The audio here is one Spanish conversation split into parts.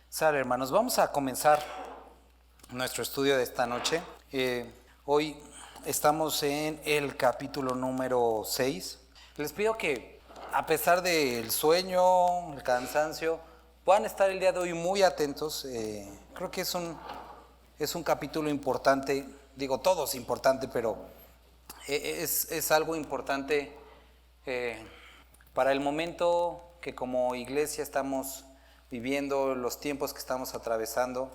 Sale, hermanos, vamos a comenzar nuestro estudio de esta noche. Hoy estamos en el capítulo número 6. Les pido que, a pesar del sueño, el cansancio, puedan estar el día de hoy muy atentos. Creo que es un capítulo importante. Digo, todo es importante, pero es algo importante para el momento que como iglesia estamos viviendo, los tiempos que estamos atravesando.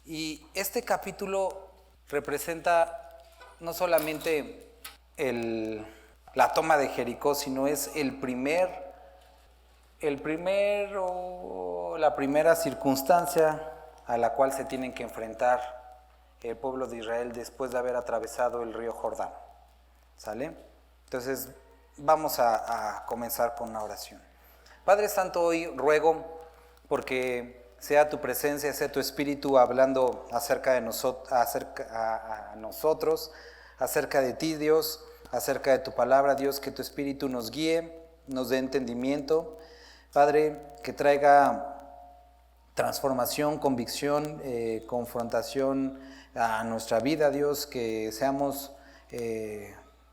Y este capítulo representa no solamente la toma de Jericó, sino es la primera circunstancia a la cual se tienen que enfrentar el pueblo de Israel después de haber atravesado el río Jordán. ¿Sale? Entonces vamos a comenzar con una oración. Padre Santo, hoy ruego porque sea tu presencia, sea tu espíritu hablando acerca de nosotros, acerca de ti, Dios, acerca de tu palabra, Dios, que tu espíritu nos guíe, nos dé entendimiento, Padre, que traiga transformación, convicción, confrontación a nuestra vida, Dios, que seamos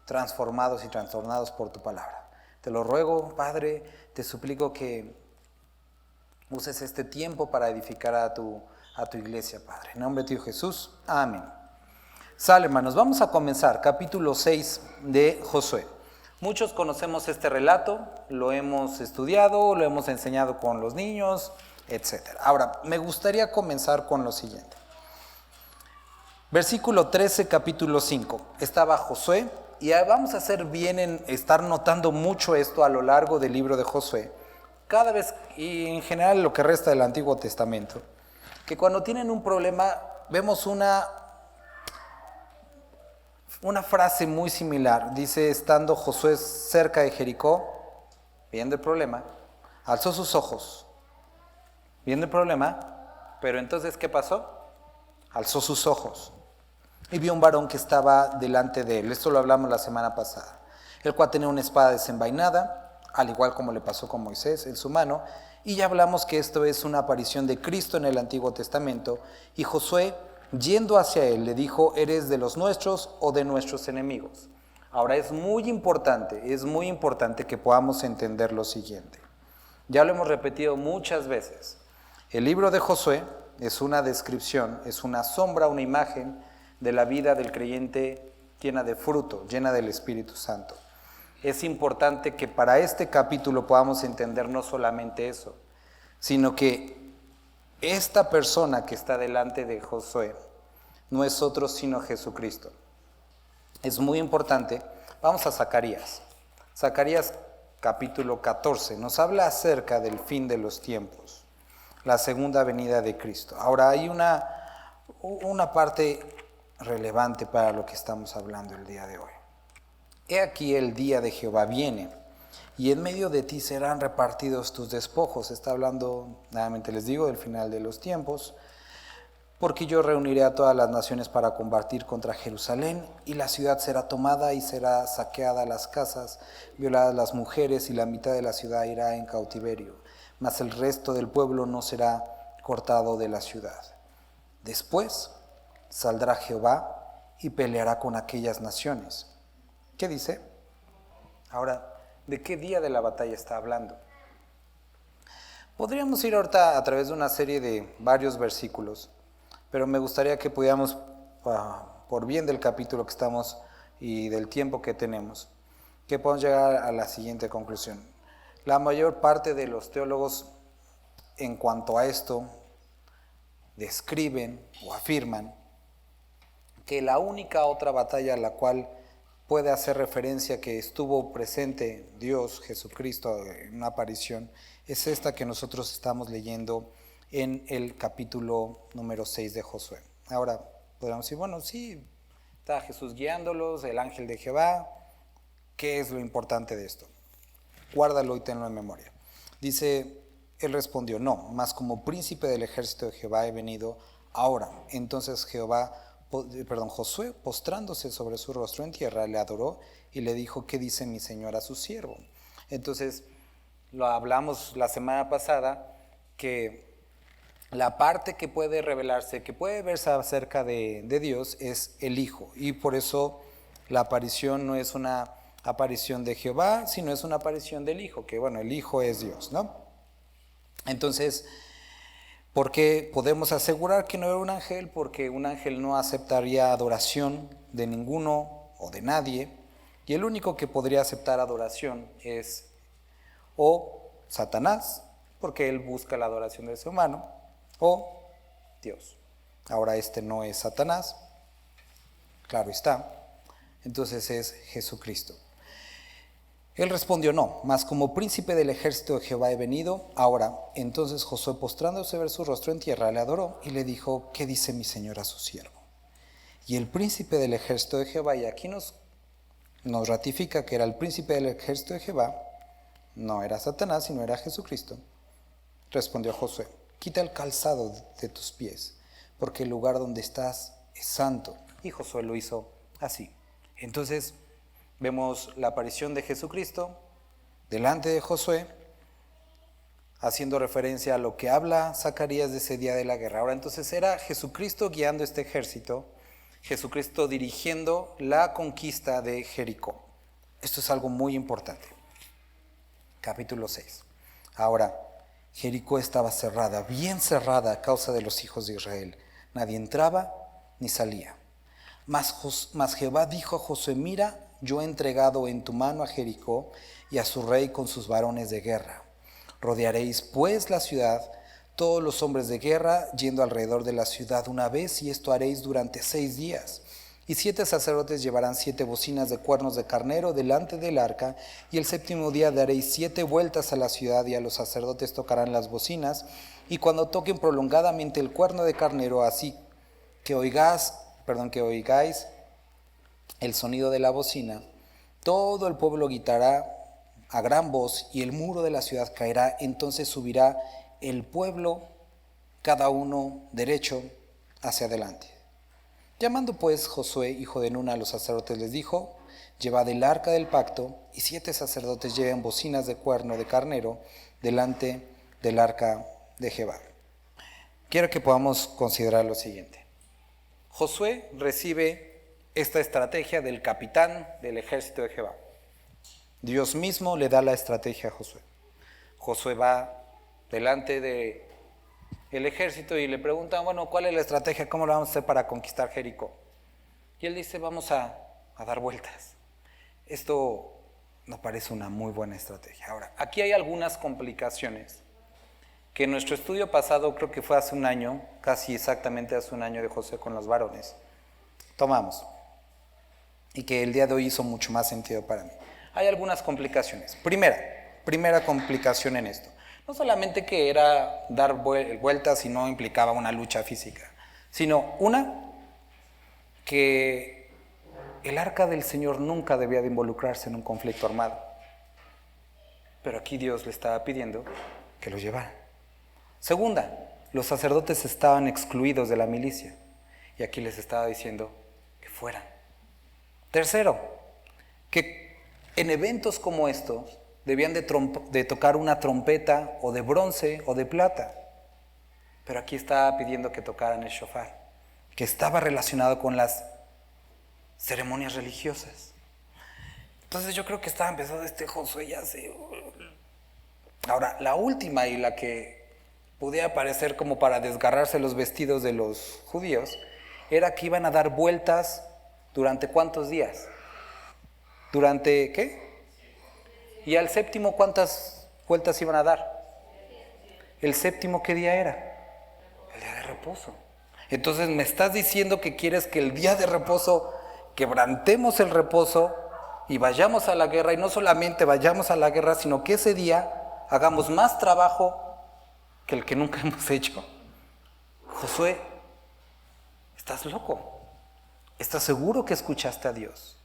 transformados y trastornados por tu palabra. Te lo ruego, Padre, te suplico que uses este tiempo para edificar a tu iglesia, Padre. En nombre de Dios Jesús, amén. Sale, hermanos, vamos a comenzar, capítulo 6 de Josué. Muchos conocemos este relato, lo hemos estudiado, lo hemos enseñado con los niños, etc. Ahora, me gustaría comenzar con lo siguiente. Versículo 13, capítulo 5. Estaba Josué, y vamos a hacer bien en estar notando mucho esto a lo largo del libro de Josué. Cada vez, y en general lo que resta del Antiguo Testamento, que cuando tienen un problema, vemos una frase muy similar. Dice, estando Josué cerca de Jericó, viendo el problema, alzó sus ojos, viendo el problema, pero entonces, ¿qué pasó? Alzó sus ojos y vio un varón que estaba delante de él. Esto lo hablamos la semana pasada. El cual tenía una espada desenvainada, al igual como le pasó con Moisés en su mano, y ya hablamos que esto es una aparición de Cristo en el Antiguo Testamento, y Josué, yendo hacia él, le dijo, ¿eres de los nuestros o de nuestros enemigos? Ahora es muy importante que podamos entender lo siguiente. Ya lo hemos repetido muchas veces. El libro de Josué es una descripción, es una sombra, una imagen de la vida del creyente llena de fruto, llena del Espíritu Santo. Es importante que para este capítulo podamos entender no solamente eso, sino que esta persona que está delante de Josué no es otro sino Jesucristo. Es muy importante. Vamos a Zacarías. Zacarías capítulo 14 nos habla acerca del fin de los tiempos, la segunda venida de Cristo. Ahora hay una parte relevante para lo que estamos hablando el día de hoy. He aquí el día de Jehová viene, y en medio de ti serán repartidos tus despojos. Está hablando, nuevamente les digo, del final de los tiempos. Porque yo reuniré a todas las naciones para combatir contra Jerusalén, y la ciudad será tomada y será saqueada las casas, violadas las mujeres, y la mitad de la ciudad irá en cautiverio, mas el resto del pueblo no será cortado de la ciudad. Después saldrá Jehová y peleará con aquellas naciones. ¿Qué dice? Ahora, ¿de qué día de la batalla está hablando? Podríamos ir ahorita a través de una serie de varios versículos, pero me gustaría que pudiéramos, por bien del capítulo que estamos y del tiempo que tenemos, que podamos llegar a la siguiente conclusión. La mayor parte de los teólogos, en cuanto a esto, describen o afirman que la única otra batalla a la cual puede hacer referencia que estuvo presente Dios, Jesucristo, en una aparición, es esta que nosotros estamos leyendo en el capítulo número 6 de Josué. Ahora, podríamos decir, bueno, sí, está Jesús guiándolos, el ángel de Jehová. ¿Qué es lo importante de esto? Guárdalo y tenlo en memoria. Dice, él respondió, no, mas como príncipe del ejército de Jehová he venido ahora. Entonces Josué, postrándose sobre su rostro en tierra, le adoró y le dijo, ¿qué dice mi señor a su siervo? Entonces, lo hablamos la semana pasada, que la parte que puede revelarse, que puede verse acerca de Dios, es el Hijo. Y por eso la aparición no es una aparición de Jehová, sino es una aparición del Hijo, que bueno, el Hijo es Dios, ¿no? Entonces, ¿por qué podemos asegurar que no era un ángel? Porque un ángel no aceptaría adoración de ninguno o de nadie, y el único que podría aceptar adoración es o Satanás, porque él busca la adoración del ser humano, o Dios. Ahora este no es Satanás, claro está, entonces es Jesucristo. Él respondió: no, mas como príncipe del ejército de Jehová he venido. Ahora, entonces Josué, postrándose ver su rostro en tierra, le adoró y le dijo: ¿qué dice mi señor a su siervo? Y el príncipe del ejército de Jehová, y aquí nos ratifica que era el príncipe del ejército de Jehová, no era Satanás, sino era Jesucristo. Respondió Josué: quita el calzado de tus pies, porque el lugar donde estás es santo. Y Josué lo hizo así. Entonces vemos la aparición de Jesucristo delante de Josué, haciendo referencia a lo que habla Zacarías de ese día de la guerra. Ahora, entonces era Jesucristo guiando este ejército, Jesucristo dirigiendo la conquista de Jericó. Esto es algo muy importante. Capítulo 6. Ahora, Jericó estaba cerrada, bien cerrada a causa de los hijos de Israel. Nadie entraba ni salía. Mas Jehová dijo a Josué: mira, yo he entregado en tu mano a Jericó y a su rey con sus varones de guerra. Rodearéis pues la ciudad, todos los hombres de guerra, yendo alrededor de la ciudad una vez, y esto haréis durante 6 días. Y 7 sacerdotes llevarán 7 bocinas de cuernos de carnero delante del arca, y el 7º día daréis 7 vueltas a la ciudad, y a los sacerdotes tocarán las bocinas, y cuando toquen prolongadamente el cuerno de carnero, así que oigáis el sonido de la bocina, todo el pueblo gritará a gran voz, y el muro de la ciudad caerá. Entonces subirá el pueblo, cada uno derecho hacia adelante. Llamando pues Josué, hijo de Nun, a los sacerdotes, les dijo: llevad el arca del pacto, y 7 sacerdotes lleven bocinas de cuerno de carnero delante del arca de Jehová. Quiero que podamos considerar lo siguiente. Josué recibe esta estrategia del capitán del ejército de Jehová. Dios mismo le da la estrategia a Josué. Josué va delante del ejército y le preguntan: bueno, ¿cuál es la estrategia? ¿Cómo lo vamos a hacer para conquistar Jericó? Y él dice: vamos a dar vueltas. Esto no parece una muy buena estrategia. Ahora, aquí hay algunas complicaciones que en nuestro estudio pasado, creo que fue hace un año, casi exactamente hace un año de Josué con los varones, tomamos, y que el día de hoy hizo mucho más sentido para mí. Hay algunas complicaciones. Primera complicación en esto. No solamente que era dar vueltas y no implicaba una lucha física, sino que el arca del Señor nunca debía de involucrarse en un conflicto armado. Pero aquí Dios le estaba pidiendo que lo llevara. Segunda, los sacerdotes estaban excluidos de la milicia, y aquí les estaba diciendo que fueran. Tercero, que en eventos como estos debían de tocar una trompeta o de bronce o de plata, pero aquí estaba pidiendo que tocaran el shofar, que estaba relacionado con las ceremonias religiosas. Entonces yo creo que estaba empezando Josué ya se... Ahora, la última, y la que podía parecer como para desgarrarse los vestidos de los judíos, era que iban a dar vueltas durante ¿cuántos días? ¿Durante qué? ¿Y al séptimo cuántas vueltas iban a dar? ¿El séptimo qué día era? El día de reposo. Entonces me estás diciendo que quieres que el día de reposo quebrantemos el reposo y vayamos a la guerra, y no solamente vayamos a la guerra, sino que ese día hagamos más trabajo que el que nunca hemos hecho. Josué, ¿estás loco? ¿Estás seguro que escuchaste a Dios?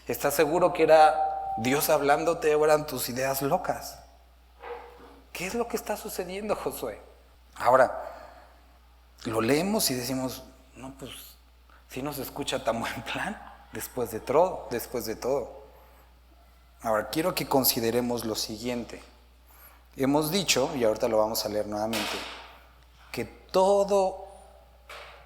¿Estás seguro que era Dios hablándote o eran tus ideas locas? ¿Qué es lo que está sucediendo, Josué? Ahora, lo leemos y decimos: no, pues, si nos escucha tan buen plan, después de todo. Ahora, quiero que consideremos lo siguiente. Hemos dicho, y ahorita lo vamos a leer nuevamente, que todo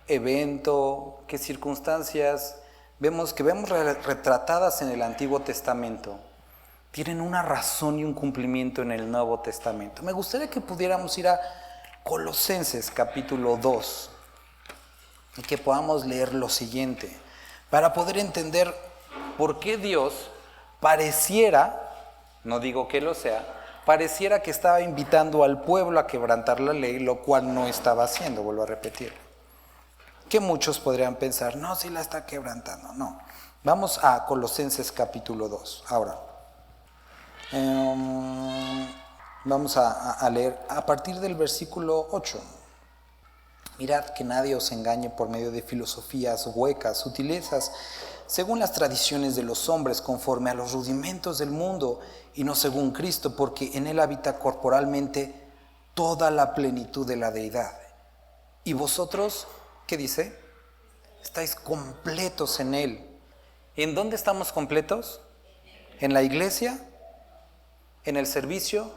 evento, que circunstancias vemos retratadas en el Antiguo Testamento, tienen una razón y un cumplimiento en el Nuevo Testamento. Me gustaría que pudiéramos ir a Colosenses capítulo 2 y que podamos leer lo siguiente, para poder entender por qué Dios pareciera, no digo que lo sea, pareciera que estaba invitando al pueblo a quebrantar la ley, lo cual no estaba haciendo, vuelvo a repetir. Que muchos podrían pensar, no, si la está quebrantando, no. Vamos a Colosenses capítulo 2. Ahora, vamos a leer a partir del versículo 8. Mirad que nadie os engañe por medio de filosofías huecas, sutilezas, según las tradiciones de los hombres, conforme a los rudimentos del mundo, y no según Cristo, porque en él habita corporalmente toda la plenitud de la deidad. Y vosotros, ¿qué dice? Estáis completos en él. ¿En dónde estamos completos? ¿En la iglesia? ¿En el servicio?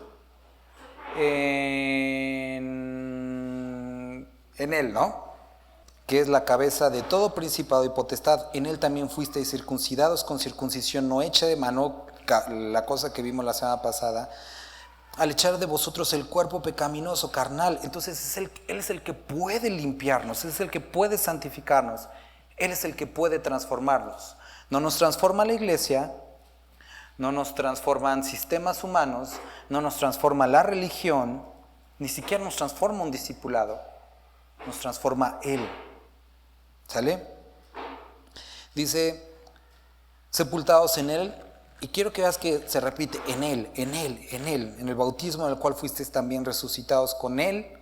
En él, ¿no? Que es la cabeza de todo principado y potestad. En él también fuisteis circuncidados con circuncisión no hecha de mano, la cosa que vimos la semana pasada, al echar de vosotros el cuerpo pecaminoso, carnal. Entonces Él es el que puede limpiarnos, Él es el que puede santificarnos, Él es el que puede transformarnos. No nos transforma la iglesia, no nos transforman sistemas humanos, no nos transforma la religión, ni siquiera nos transforma un discipulado, nos transforma Él. ¿Sale? Dice, sepultados en Él, y quiero que veas que se repite, en Él, en el bautismo en el cual fuisteis también resucitados con Él,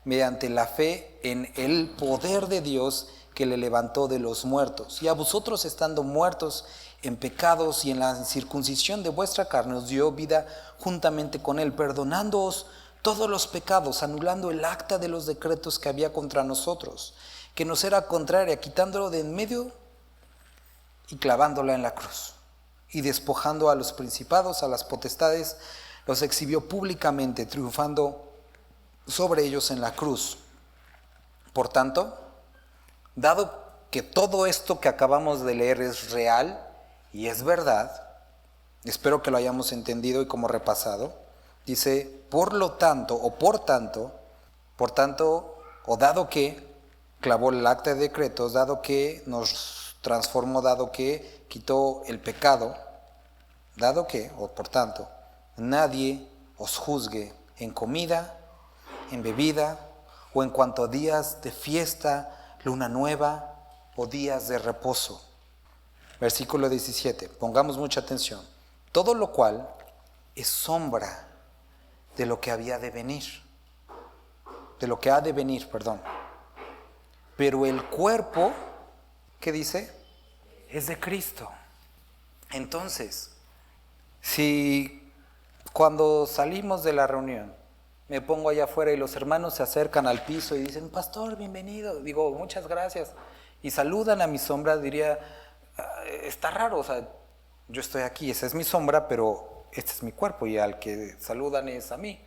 mediante la fe en el poder de Dios que le levantó de los muertos. Y a vosotros, estando muertos en pecados y en la circuncisión de vuestra carne, os dio vida juntamente con Él, perdonándoos todos los pecados, anulando el acta de los decretos que había contra nosotros, que nos era contraria, quitándolo de en medio y clavándola en la cruz. Y despojando a los principados, a las potestades, los exhibió públicamente, triunfando sobre ellos en la cruz. Por tanto, dado que todo esto que acabamos de leer es real y es verdad, espero que lo hayamos entendido y como repasado, dice, por lo tanto, o dado que clavó el acta de decretos, dado que nos transformó, dado que quitó el pecado, dado que, o por tanto, nadie os juzgue en comida, en bebida, o en cuanto a días de fiesta, luna nueva, o días de reposo. Versículo 17, pongamos mucha atención. Todo lo cual es sombra de lo que había de venir, Pero el cuerpo, ¿qué dice? Es de Cristo. Entonces, si cuando salimos de la reunión me pongo allá afuera y los hermanos se acercan al piso y dicen, pastor, bienvenido, digo, muchas gracias, y saludan a mi sombra, diría, está raro, o sea, yo estoy aquí, esa es mi sombra, pero este es mi cuerpo y al que saludan es a mí,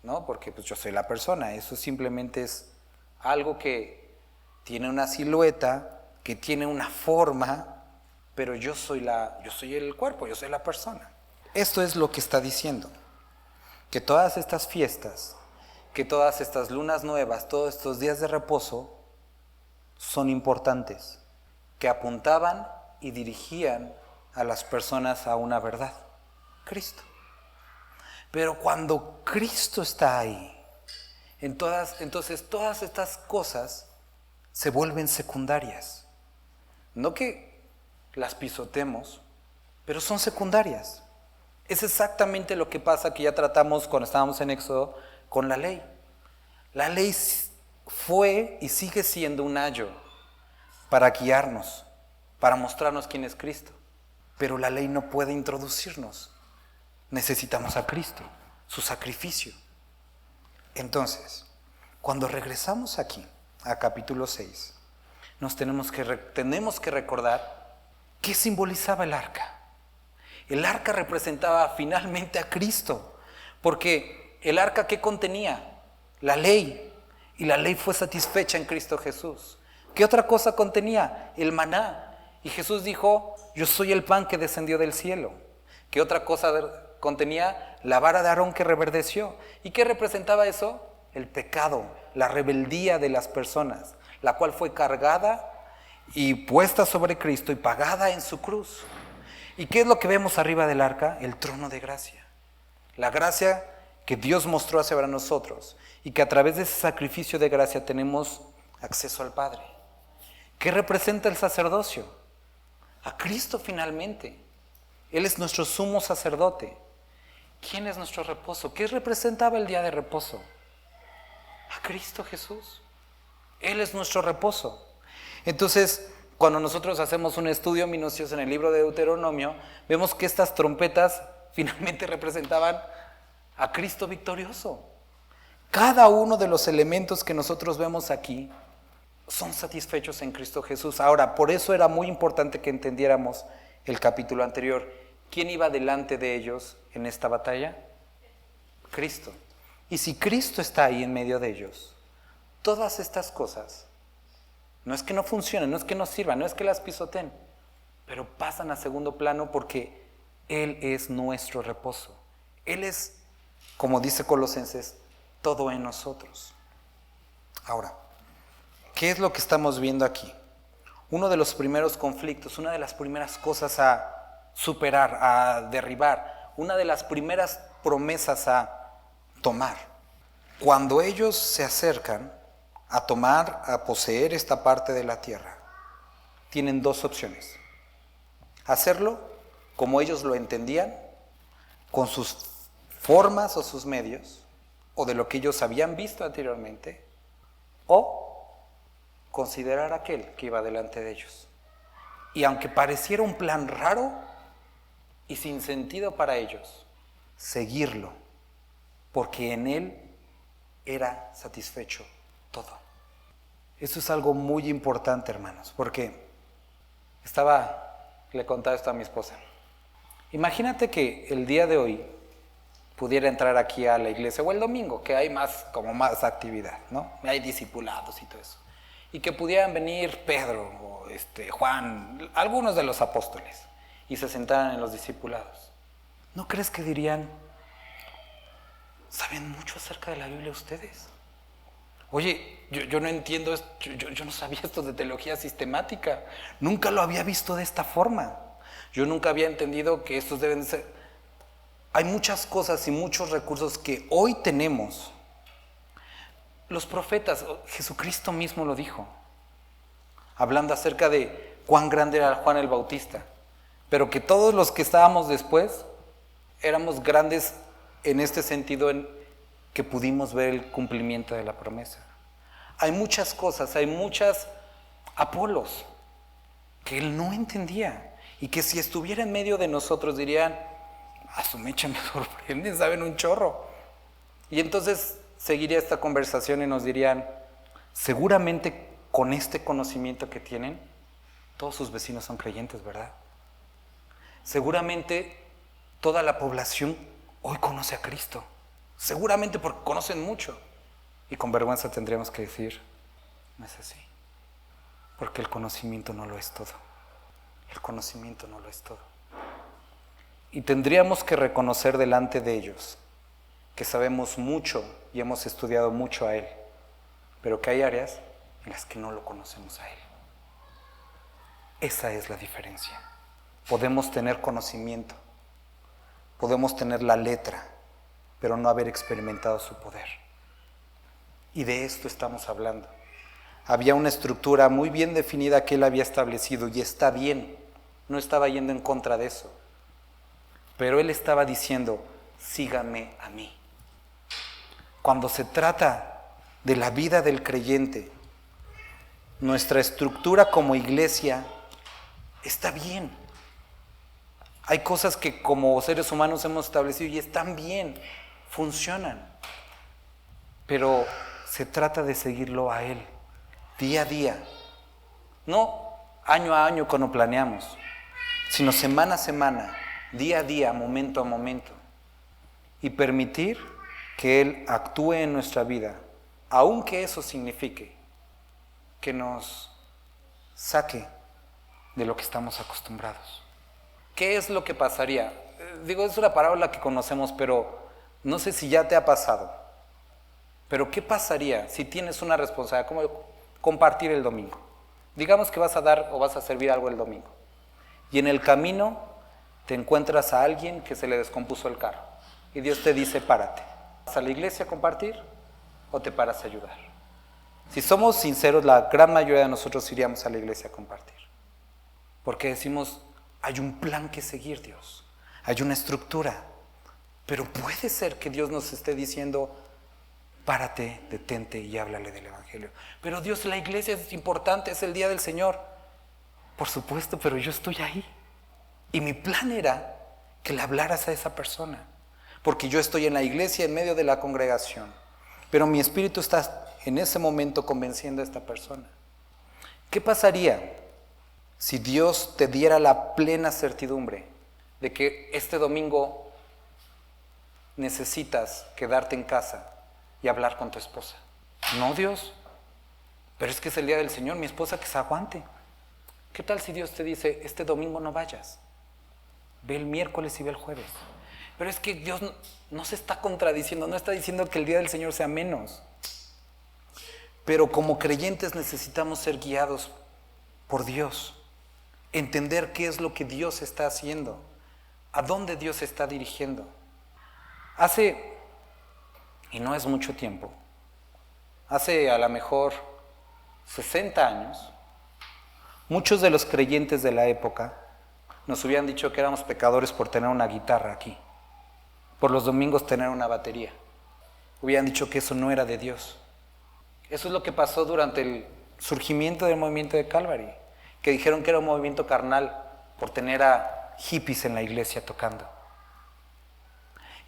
¿no? Porque pues yo soy la persona, eso simplemente es algo que tiene una silueta, que tiene una forma, pero yo soy el cuerpo, yo soy la persona. Esto es lo que está diciendo, que todas estas fiestas, que todas estas lunas nuevas, todos estos días de reposo son importantes, que apuntaban y dirigían a las personas a una verdad, Cristo. Pero cuando Cristo está ahí, entonces todas estas cosas se vuelven secundarias. No que las pisotemos, pero son secundarias. Es exactamente lo que pasa que ya tratamos cuando estábamos en Éxodo con la ley. La ley fue y sigue siendo un ayo para guiarnos, para mostrarnos quién es Cristo. Pero la ley no puede introducirnos. Necesitamos a Cristo, su sacrificio. Entonces, cuando regresamos aquí, a capítulo 6, tenemos que recordar qué simbolizaba el arca. El arca representaba finalmente a Cristo, porque el arca, ¿qué contenía? La ley, y la ley fue satisfecha en Cristo Jesús. ¿Qué otra cosa contenía? El maná, y Jesús dijo, yo soy el pan que descendió del cielo. ¿Qué otra cosa contenía? La vara de Aarón que reverdeció. ¿Y qué representaba eso? El pecado, la rebeldía de las personas, la cual fue cargada y puesta sobre Cristo y pagada en su cruz. ¿Y qué es lo que vemos arriba del arca? El trono de gracia. La gracia que Dios mostró hacia nosotros y que a través de ese sacrificio de gracia tenemos acceso al Padre. ¿Qué representa el sacerdocio? A Cristo finalmente. Él es nuestro sumo sacerdote. ¿Quién es nuestro reposo? ¿Qué representaba el día de reposo? A Cristo Jesús. Él es nuestro reposo. Entonces, cuando nosotros hacemos un estudio minucioso en el libro de Deuteronomio, vemos que estas trompetas finalmente representaban a Cristo victorioso. Cada uno de los elementos que nosotros vemos aquí son satisfechos en Cristo Jesús. Ahora, por eso era muy importante que entendiéramos el capítulo anterior. ¿Quién iba delante de ellos en esta batalla? Cristo. Y si Cristo está ahí en medio de ellos, todas estas cosas, no es que no funcionen, no es que no sirvan, no es que las pisoteen, pero pasan a segundo plano porque Él es nuestro reposo. Él es, como dice Colosenses, todo en nosotros. Ahora, ¿qué es lo que estamos viendo aquí? Uno de los primeros conflictos, una de las primeras cosas a superar, a derribar, una de las primeras promesas a tomar. Cuando ellos se acercan a tomar, a poseer esta parte de la tierra, tienen dos opciones. Hacerlo como ellos lo entendían, con sus formas o sus medios, o de lo que ellos habían visto anteriormente, o considerar aquel que iba delante de ellos. Y aunque pareciera un plan raro y sin sentido para ellos, seguirlo, porque en él era satisfecho todo. Eso es algo muy importante, hermanos, porque le contaba esto a mi esposa. Imagínate que el día de hoy pudiera entrar aquí a la iglesia, o el domingo, que hay más actividad, ¿no? Hay discipulados y todo eso. Y que pudieran venir Pedro o Juan, algunos de los apóstoles, y se sentaran en los discipulados. ¿No crees que dirían, saben mucho acerca de la Biblia ustedes? Oye, yo no entiendo esto, yo no sabía esto de teología sistemática, nunca lo había visto de esta forma. Yo nunca había entendido que estos deben ser... Hay muchas cosas y muchos recursos que hoy tenemos. Los profetas, Jesucristo mismo lo dijo, hablando acerca de cuán grande era Juan el Bautista, pero que todos los que estábamos después éramos grandes en este sentido, en que pudimos ver el cumplimiento de la promesa. Hay muchas cosas, hay muchas Apolos que él no entendía y que si estuviera en medio de nosotros dirían, a su mecha me sorprenden, saben un chorro. Y entonces seguiría esta conversación y nos dirían, seguramente con este conocimiento que tienen, todos sus vecinos son creyentes, ¿verdad? Seguramente toda la población hoy conoce a Cristo. Seguramente porque conocen mucho. Y con vergüenza tendríamos que decir, no es así. Porque el conocimiento no lo es todo. El conocimiento no lo es todo. Y tendríamos que reconocer delante de ellos que sabemos mucho y hemos estudiado mucho a Él, pero que hay áreas en las que no lo conocemos a Él. Esa es la diferencia. Podemos tener conocimiento, podemos tener la letra, pero no haber experimentado su poder. Y de esto estamos hablando. Había una estructura muy bien definida que Él había establecido y está bien, no estaba yendo en contra de eso. Pero Él estaba diciendo, sígame a mí. Cuando se trata de la vida del creyente, nuestra estructura como iglesia está bien. Hay cosas que como seres humanos hemos establecido y están bien, funcionan. Pero se trata de seguirlo a Él, día a día. No año a año cuando planeamos, sino semana a semana, día a día, momento a momento, y permitir que Él actúe en nuestra vida, aunque eso signifique que nos saque de lo que estamos acostumbrados. ¿Qué es lo que pasaría? Digo, es una parábola que conocemos, pero no sé si ya te ha pasado. Pero ¿qué pasaría si tienes una responsabilidad como compartir el domingo? Digamos que vas a dar o vas a servir algo el domingo. Y en el camino te encuentras a alguien que se le descompuso el carro. Y Dios te dice, párate. ¿Vas a la iglesia a compartir o te paras a ayudar? Si somos sinceros, la gran mayoría de nosotros iríamos a la iglesia a compartir. Porque decimos, hay un plan que seguir, Dios. Hay una estructura. Pero puede ser que Dios nos esté diciendo, párate, detente y háblale del Evangelio. Pero Dios, la iglesia es importante, es el día del Señor. Por supuesto, pero yo estoy ahí. Y mi plan era que le hablaras a esa persona. Porque yo estoy en la iglesia, en medio de la congregación. Pero mi espíritu está en ese momento convenciendo a esta persona. ¿Qué pasaría si Dios te diera la plena certidumbre de que este domingo necesitas quedarte en casa y hablar con tu esposa? No, Dios, pero es que es el día del Señor, mi esposa que se aguante. ¿Qué tal si Dios te dice, este domingo no vayas? Ve el miércoles y ve el jueves. Pero es que Dios no se está contradiciendo, no está diciendo que el día del Señor sea menos. Pero como creyentes necesitamos ser guiados por Dios, entender qué es lo que Dios está haciendo, a dónde Dios está dirigiendo. Hace, y no es mucho tiempo, hace a lo mejor 60 años, muchos de los creyentes de la época nos hubieran dicho que éramos pecadores por tener una guitarra aquí, por los domingos tener una batería. Hubieran dicho que eso no era de Dios. Eso es lo que pasó durante el surgimiento del movimiento de Calvary, que dijeron que era un movimiento carnal por tener a hippies en la iglesia tocando.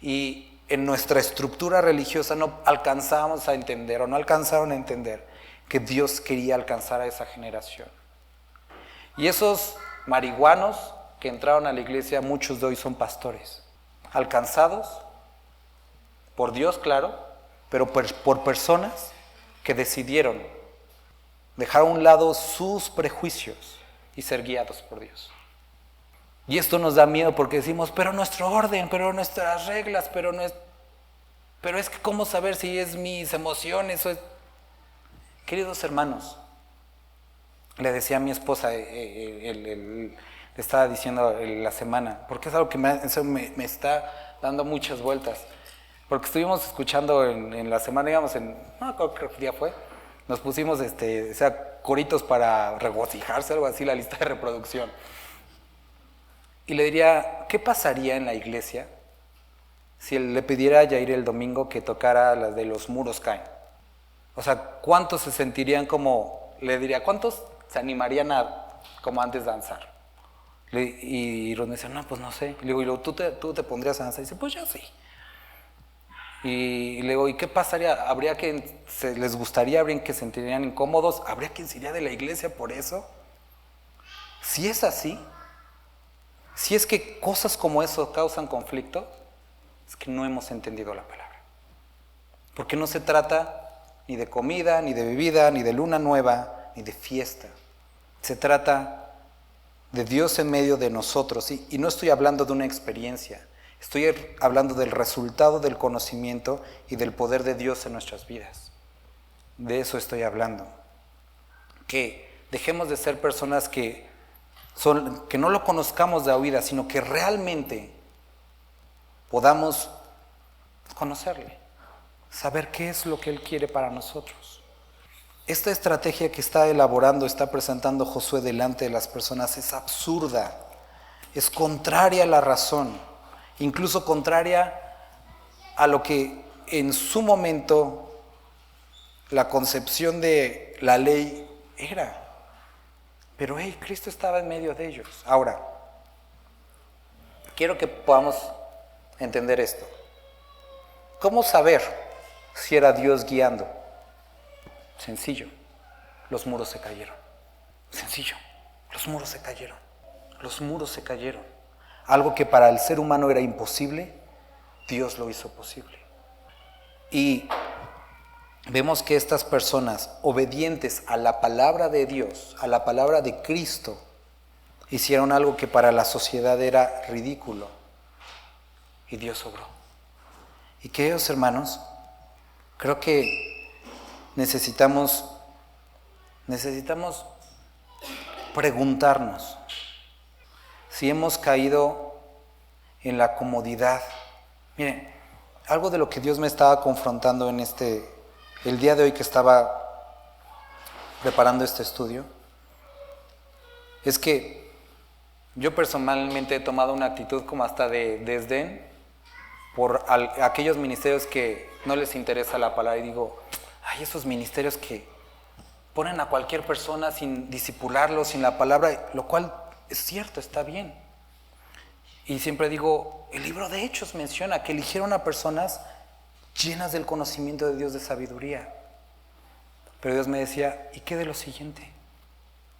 Y en nuestra estructura religiosa no alcanzábamos a entender, o no alcanzaron a entender, que Dios quería alcanzar a esa generación. Y esos marihuanos que entraron a la iglesia, muchos de hoy son pastores, alcanzados por Dios, claro, pero por personas que decidieron dejar a un lado sus prejuicios y ser guiados por Dios. Y esto nos da miedo porque decimos, pero nuestro orden, pero nuestras reglas, pero es que ¿cómo saber si es mis emociones? Queridos hermanos, le decía a mi esposa, le estaba diciendo la semana, porque es algo que me está dando muchas vueltas. Porque estuvimos escuchando en la semana, digamos, no creo que día fue, nos pusimos coritos para regocijarse, algo así, la lista de reproducción. Y le diría, ¿qué pasaría en la iglesia si él le pidiera a Yair el domingo que tocara las de Los muros caen? O sea, ¿cuántos se sentirían como, le diría, cuántos se animarían a, como antes, danzar? Y Ron me decía, no, pues no sé. Le digo, ¿y tú te pondrías a danzar? Y dice, pues yo sí. Y le digo, ¿y qué pasaría? ¿Habría quien les gustaría, habría quien se sentirían incómodos? ¿Habría quien se iría de la iglesia por eso? Si es así, si es que cosas como eso causan conflicto, es que no hemos entendido la palabra. Porque no se trata ni de comida, ni de bebida, ni de luna nueva, ni de fiesta. Se trata de Dios en medio de nosotros. Y no estoy hablando de una experiencia. Estoy hablando del resultado del conocimiento y del poder de Dios en nuestras vidas. De eso estoy hablando. Que dejemos de ser personas que no lo conozcamos de oídas, sino que realmente podamos conocerle, saber qué es lo que Él quiere para nosotros. Esta estrategia que está presentando Josué delante de las personas es absurda, es contraria a la razón. Incluso contraria a lo que en su momento la concepción de la ley era. Pero Cristo estaba en medio de ellos. Ahora, quiero que podamos entender esto. ¿Cómo saber si era Dios guiando? Sencillo, los muros se cayeron. Sencillo, los muros se cayeron. Los muros se cayeron. Algo que para el ser humano era imposible, Dios lo hizo posible. Y vemos que estas personas obedientes a la palabra de Dios, a la palabra de Cristo, hicieron algo que para la sociedad era ridículo. Y Dios obró. Y queridos hermanos, creo que necesitamos preguntarnos si hemos caído en la comodidad. Miren, algo de lo que Dios me estaba confrontando en el día de hoy que estaba preparando este estudio, es que yo personalmente he tomado una actitud como hasta de desdén por aquellos ministerios que no les interesa la palabra, y digo, hay esos ministerios que ponen a cualquier persona sin discipularlo, sin la palabra, lo cual es cierto, está bien. Y siempre digo, el libro de Hechos menciona que eligieron a personas llenas del conocimiento de Dios, de sabiduría. Pero Dios me decía, ¿y qué de lo siguiente?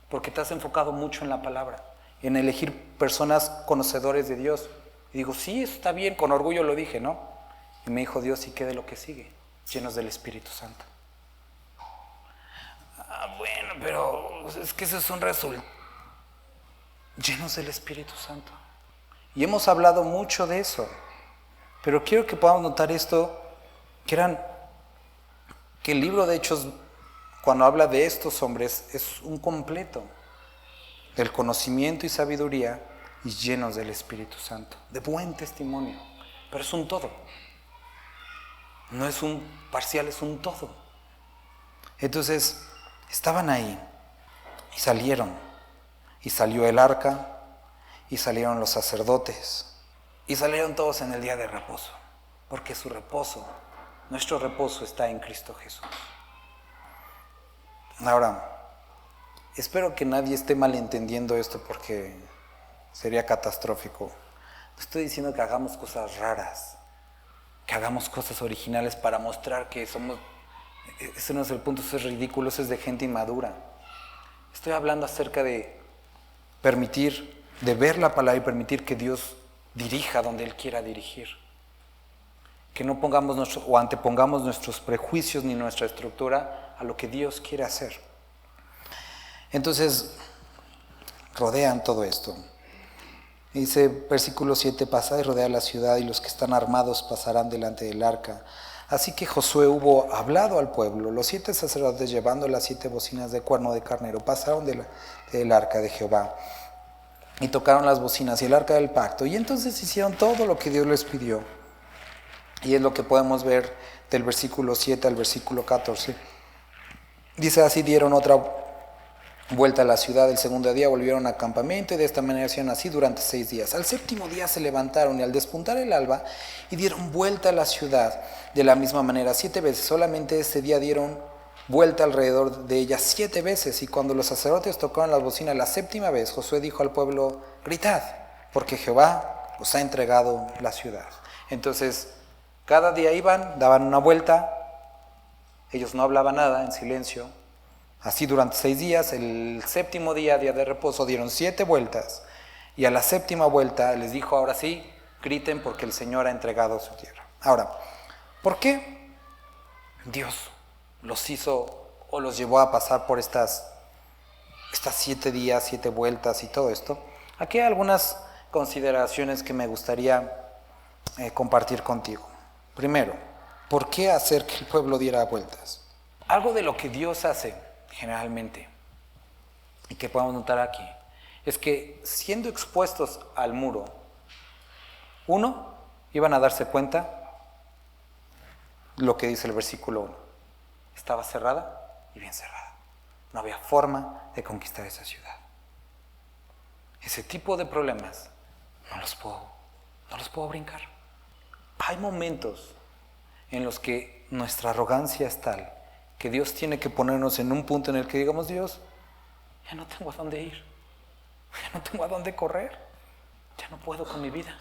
Porque te has enfocado mucho en la palabra, en elegir personas conocedores de Dios. Y digo, sí, eso está bien, con orgullo lo dije, ¿no? Y me dijo Dios, ¿y qué de lo que sigue? Llenos del Espíritu Santo. Bueno, pero es que esos son resultados. Llenos del Espíritu Santo. Y hemos hablado mucho de eso. Pero quiero que podamos notar esto, que el libro de Hechos, cuando habla de estos hombres, es un completo del conocimiento y sabiduría y llenos del Espíritu Santo, de buen testimonio. Pero es un todo. No es un parcial, es un todo. Entonces, estaban ahí y salieron. Y salió el arca y salieron los sacerdotes y salieron todos en el día de reposo, porque su reposo, nuestro reposo está en Cristo Jesús. Ahora, espero que nadie esté malentendiendo esto porque sería catastrófico. No estoy diciendo que hagamos cosas raras, que hagamos cosas originales para mostrar que somos. Ese no es el punto, eso es ridículo, eso es de gente inmadura. Estoy hablando acerca de permitir, de ver la palabra y permitir que Dios dirija donde Él quiera dirigir. Que no pongamos o antepongamos nuestros prejuicios ni nuestra estructura a lo que Dios quiere hacer. Entonces, rodean todo esto. Dice, versículo 7, pasad y rodead la ciudad y los que están armados pasarán delante del arca. Así que Josué hubo hablado al pueblo. Los 7 sacerdotes, llevando las 7 bocinas de cuerno de carnero, pasaron del arca de Jehová y tocaron las bocinas y el arca del pacto. Y entonces hicieron todo lo que Dios les pidió. Y es lo que podemos ver del versículo 7 al versículo 14. Dice, así dieron otra vuelta a la ciudad. El segundo día volvieron al campamento y de esta manera hicieron así durante 6 días. Al séptimo día se levantaron y al despuntar el alba y dieron vuelta a la ciudad de la misma manera 7 veces. Solamente ese día dieron vuelta alrededor de ella 7 veces. Y cuando los sacerdotes tocaron las bocinas la 7ª vez, Josué dijo al pueblo, gritad, porque Jehová os ha entregado la ciudad. Entonces, cada día iban, daban una vuelta, ellos no hablaban nada, en silencio. Así durante 6 días, el 7º día, día de reposo, dieron 7 vueltas. Y a la 7ª vuelta les dijo, ahora sí, griten porque el Señor ha entregado su tierra. Ahora, ¿por qué Dios los hizo o los llevó a pasar por estas 7 días, 7 vueltas y todo esto? Aquí hay algunas consideraciones que me gustaría compartir contigo. Primero, ¿por qué hacer que el pueblo diera vueltas? Algo de lo que Dios hace generalmente, y que podemos notar aquí, es que siendo expuestos al muro, iban a darse cuenta lo que dice el versículo 1. Estaba cerrada y bien cerrada. No había forma de conquistar esa ciudad. Ese tipo de problemas no los puedo brincar. Hay momentos en los que nuestra arrogancia es tal que Dios tiene que ponernos en un punto en el que digamos, Dios, ya no tengo a dónde ir, ya no tengo a dónde correr, ya no puedo con mi vida.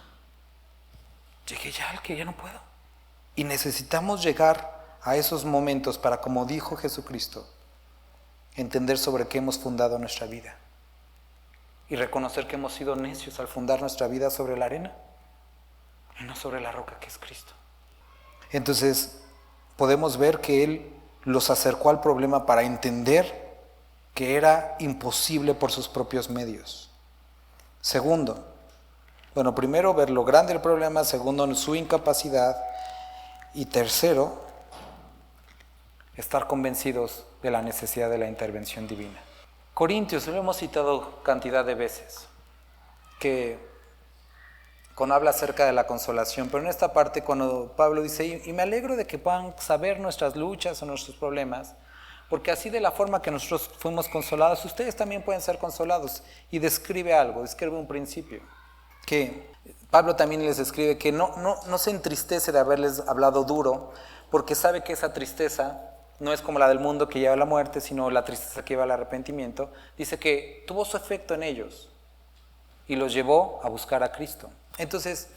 Llegué ya al que ya no puedo. Y necesitamos llegar a esos momentos para, como dijo Jesucristo, entender sobre qué hemos fundado nuestra vida. y reconocer que hemos sido necios al fundar nuestra vida sobre la arena y no sobre la roca que es Cristo. Entonces, podemos ver que Él los acercó al problema para entender que era imposible por sus propios medios. Segundo, primero, ver lo grande del problema. Segundo, su incapacidad. Y tercero, estar convencidos de la necesidad de la intervención divina. Corintios, lo hemos citado cantidad de veces, que cuando habla acerca de la consolación, pero en esta parte cuando Pablo dice, y me alegro de que puedan saber nuestras luchas o nuestros problemas, porque así de la forma que nosotros fuimos consolados, ustedes también pueden ser consolados. Y describe algo, describe un principio, que Pablo también les escribe que no se entristece de haberles hablado duro, porque sabe que esa tristeza no es como la del mundo que lleva a la muerte, sino la tristeza que lleva al arrepentimiento. Dice que tuvo su efecto en ellos y los llevó a buscar a Cristo. Entonces,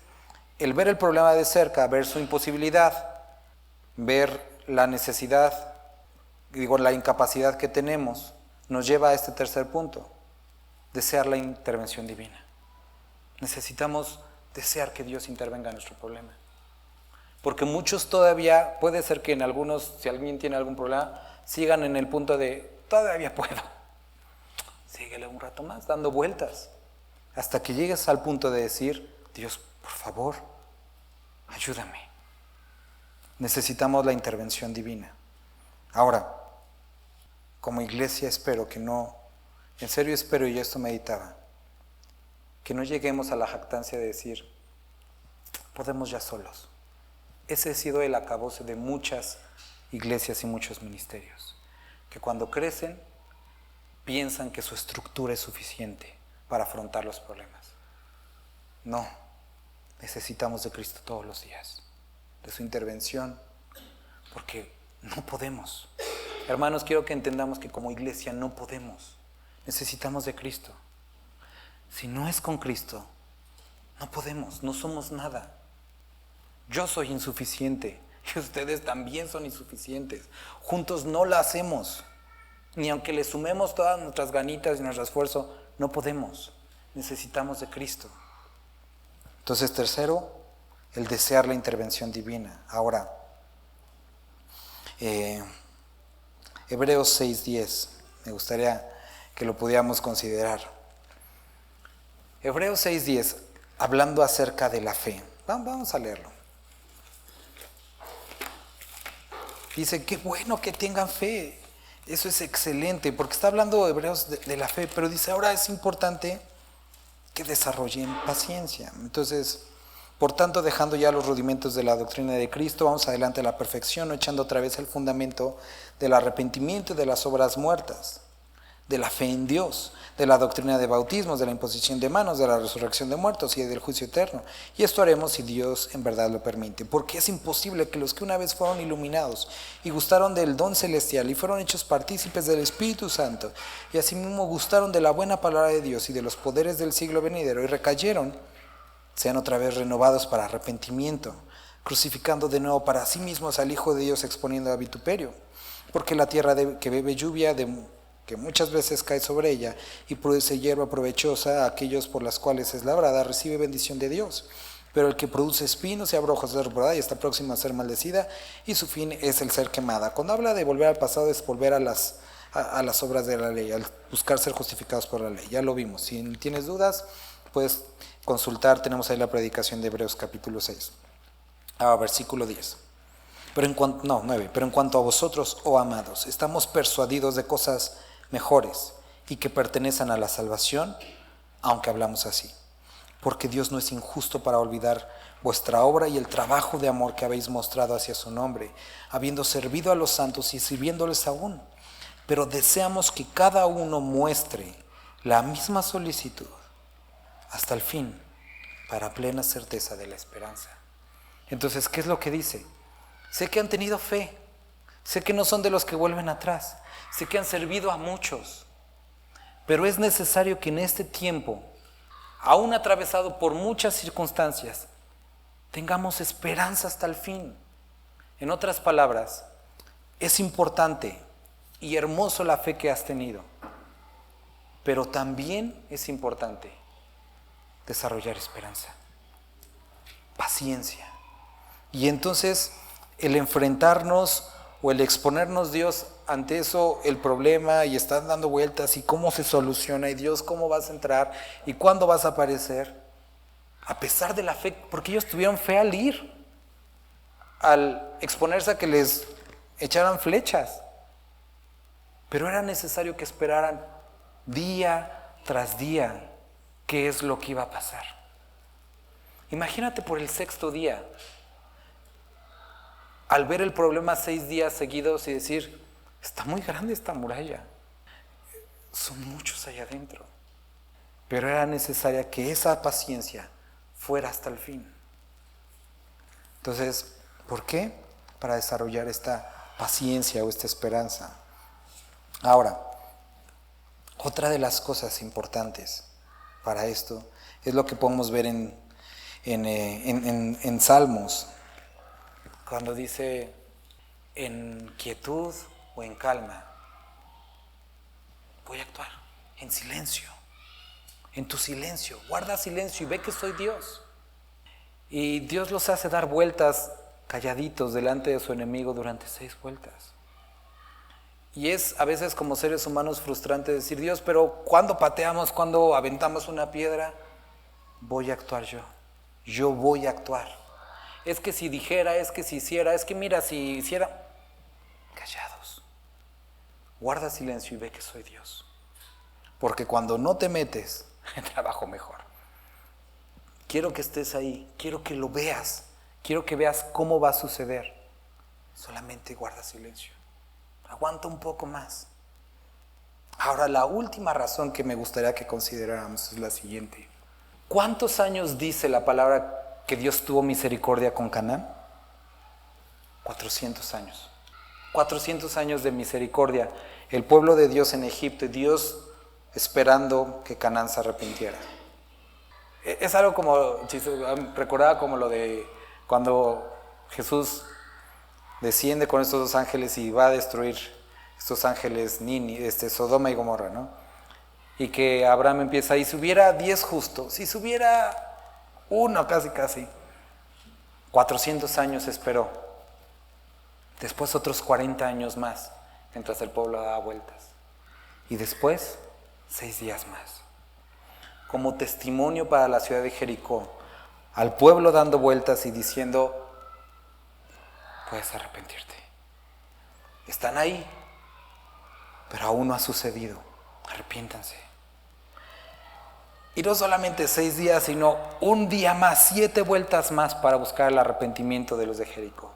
el ver el problema de cerca, ver su imposibilidad, ver la necesidad, la incapacidad que tenemos, nos lleva a este tercer punto: desear la intervención divina. Necesitamos desear que Dios intervenga en nuestro problema. Porque muchos todavía, puede ser que en algunos, si alguien tiene algún problema, sigan en el punto de, todavía puedo. Síguele un rato más, dando vueltas, hasta que llegues al punto de decir, Dios, por favor, ayúdame. Necesitamos la intervención divina. Ahora, como iglesia espero que no, en serio espero, y esto meditaba, que no lleguemos a la jactancia de decir, podemos ya solos. Ese ha sido el acabose de muchas iglesias y muchos ministerios, que cuando crecen piensan que su estructura es suficiente para afrontar los problemas. No, necesitamos de Cristo todos los días, de su intervención, porque no podemos. Hermanos, quiero que entendamos que como iglesia no podemos, necesitamos de Cristo. Si no es con Cristo, no podemos, no somos nada. Yo soy insuficiente y ustedes también son insuficientes. Juntos no la hacemos. Ni aunque le sumemos todas nuestras ganitas y nuestro esfuerzo, no podemos. Necesitamos de Cristo. Entonces, tercero, el desear la intervención divina. Ahora, Hebreos 6:10, me gustaría que lo pudiéramos considerar. Hebreos 6:10, hablando acerca de la fe. Vamos a leerlo. Dice, qué bueno que tengan fe. Eso es excelente, porque está hablando Hebreos de la fe, pero dice, ahora es importante que desarrollen paciencia. Entonces, por tanto, dejando ya los rudimentos de la doctrina de Cristo, vamos adelante a la perfección, echando otra vez el fundamento del arrepentimiento y de las obras muertas, de la fe en Dios, de la doctrina de bautismos, de la imposición de manos, de la resurrección de muertos y del juicio eterno. Y esto haremos si Dios en verdad lo permite, porque es imposible que los que una vez fueron iluminados y gustaron del don celestial y fueron hechos partícipes del Espíritu Santo y asimismo gustaron de la buena palabra de Dios y de los poderes del siglo venidero y recayeron, sean otra vez renovados para arrepentimiento, crucificando de nuevo para sí mismos al Hijo de Dios, exponiendo a vituperio. Porque la tierra que bebe lluvia, que muchas veces cae sobre ella y produce hierba provechosa a aquellos por las cuales es labrada, recibe bendición de Dios. Pero el que produce espinos y abrojos es reprobada y está próxima a ser maldecida, y su fin es el ser quemada. Cuando habla de volver al pasado es volver a las obras de la ley, al buscar ser justificados por la ley. Ya lo vimos. Si tienes dudas, puedes consultar, tenemos ahí la predicación de Hebreos capítulo 6, versículo 10. 9. Pero en cuanto a vosotros, oh amados, estamos persuadidos de cosas mejores y que pertenecen a la salvación, aunque hablamos así. Porque Dios no es injusto para olvidar vuestra obra y el trabajo de amor que habéis mostrado hacia su nombre, habiendo servido a los santos y sirviéndoles aún. Pero deseamos que cada uno muestre la misma solicitud hasta el fin, para plena certeza de la esperanza. Entonces, ¿qué es lo que dice? Sé que han tenido fe, sé que no son de los que vuelven atrás, sé que han servido a muchos, pero es necesario que en este tiempo, aún atravesado por muchas circunstancias, tengamos esperanza hasta el fin. En otras palabras, es importante y hermoso la fe que has tenido, Pero también es importante desarrollar esperanza, paciencia. Y entonces el enfrentarnos o el exponernos Dios ante eso, el problema, y están dando vueltas, y cómo se soluciona, y Dios, cómo vas a entrar, y cuándo vas a aparecer, a pesar de la fe, porque ellos tuvieron fe al ir, al exponerse a que les echaran flechas. Pero era necesario que esperaran día tras día qué es lo que iba a pasar. Imagínate por el 6º día, al ver el problema 6 días seguidos y decir, está muy grande esta muralla, son muchos allá adentro. Pero era necesaria que esa paciencia fuera hasta el fin. Entonces, ¿por qué? Para desarrollar esta paciencia o esta esperanza. Ahora, otra de las cosas importantes para esto es lo que podemos ver en Salmos, cuando dice en quietud o en calma, voy a actuar en silencio, en tu silencio, guarda silencio y ve que soy Dios. Y Dios los hace dar vueltas calladitos delante de su enemigo durante 6 vueltas. Y es a veces como seres humanos frustrante decir, Dios, pero ¿cuándo pateamos, cuándo aventamos una piedra? Voy a actuar yo voy a actuar. Es que si dijera, es que si hiciera, es que mira, si hiciera. Callados. Guarda silencio y ve que soy Dios. Porque cuando no te metes, trabajo mejor. Quiero que estés ahí, quiero que lo veas, quiero que veas cómo va a suceder. Solamente guarda silencio. Aguanta un poco más. Ahora, la última razón que me gustaría que consideráramos es la siguiente. ¿Cuántos años dice la palabra que Dios tuvo misericordia con Canaán? 400 años. 400 años de misericordia. El pueblo de Dios en Egipto y Dios esperando que Canaán se arrepintiera. Es algo como, recordaba como lo de cuando Jesús desciende con estos 2 ángeles y va a destruir estos ángeles Sodoma y Gomorra, ¿no? Y que Abraham empieza, y si hubiera 10 justos, si hubiera 1 casi, 400 años esperó. Después otros 40 años más, mientras el pueblo daba vueltas. Y después, 6 días más. Como testimonio para la ciudad de Jericó, al pueblo dando vueltas y diciendo, puedes arrepentirte. Están ahí, pero aún no ha sucedido. Arrepiéntanse. Y no solamente 6 días, sino un día más, 7 vueltas más para buscar el arrepentimiento de los de Jericó.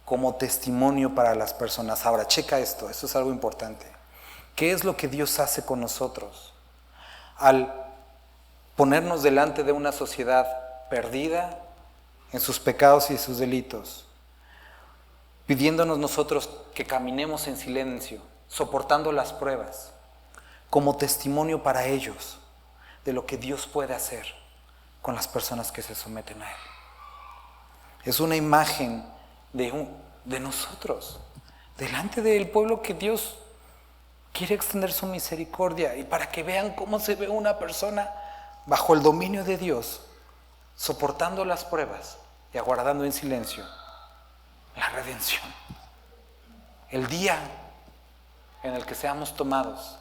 Como testimonio para las personas. Ahora, checa esto es algo importante. ¿Qué es lo que Dios hace con nosotros? Al ponernos delante de una sociedad perdida en sus pecados y sus delitos, pidiéndonos nosotros que caminemos en silencio, soportando las pruebas, como testimonio para ellos de lo que Dios puede hacer con las personas que se someten a Él. Es una imagen de nosotros, delante del pueblo que Dios quiere extender su misericordia, y para que vean cómo se ve una persona bajo el dominio de Dios, soportando las pruebas y aguardando en silencio la redención. El día en el que seamos tomados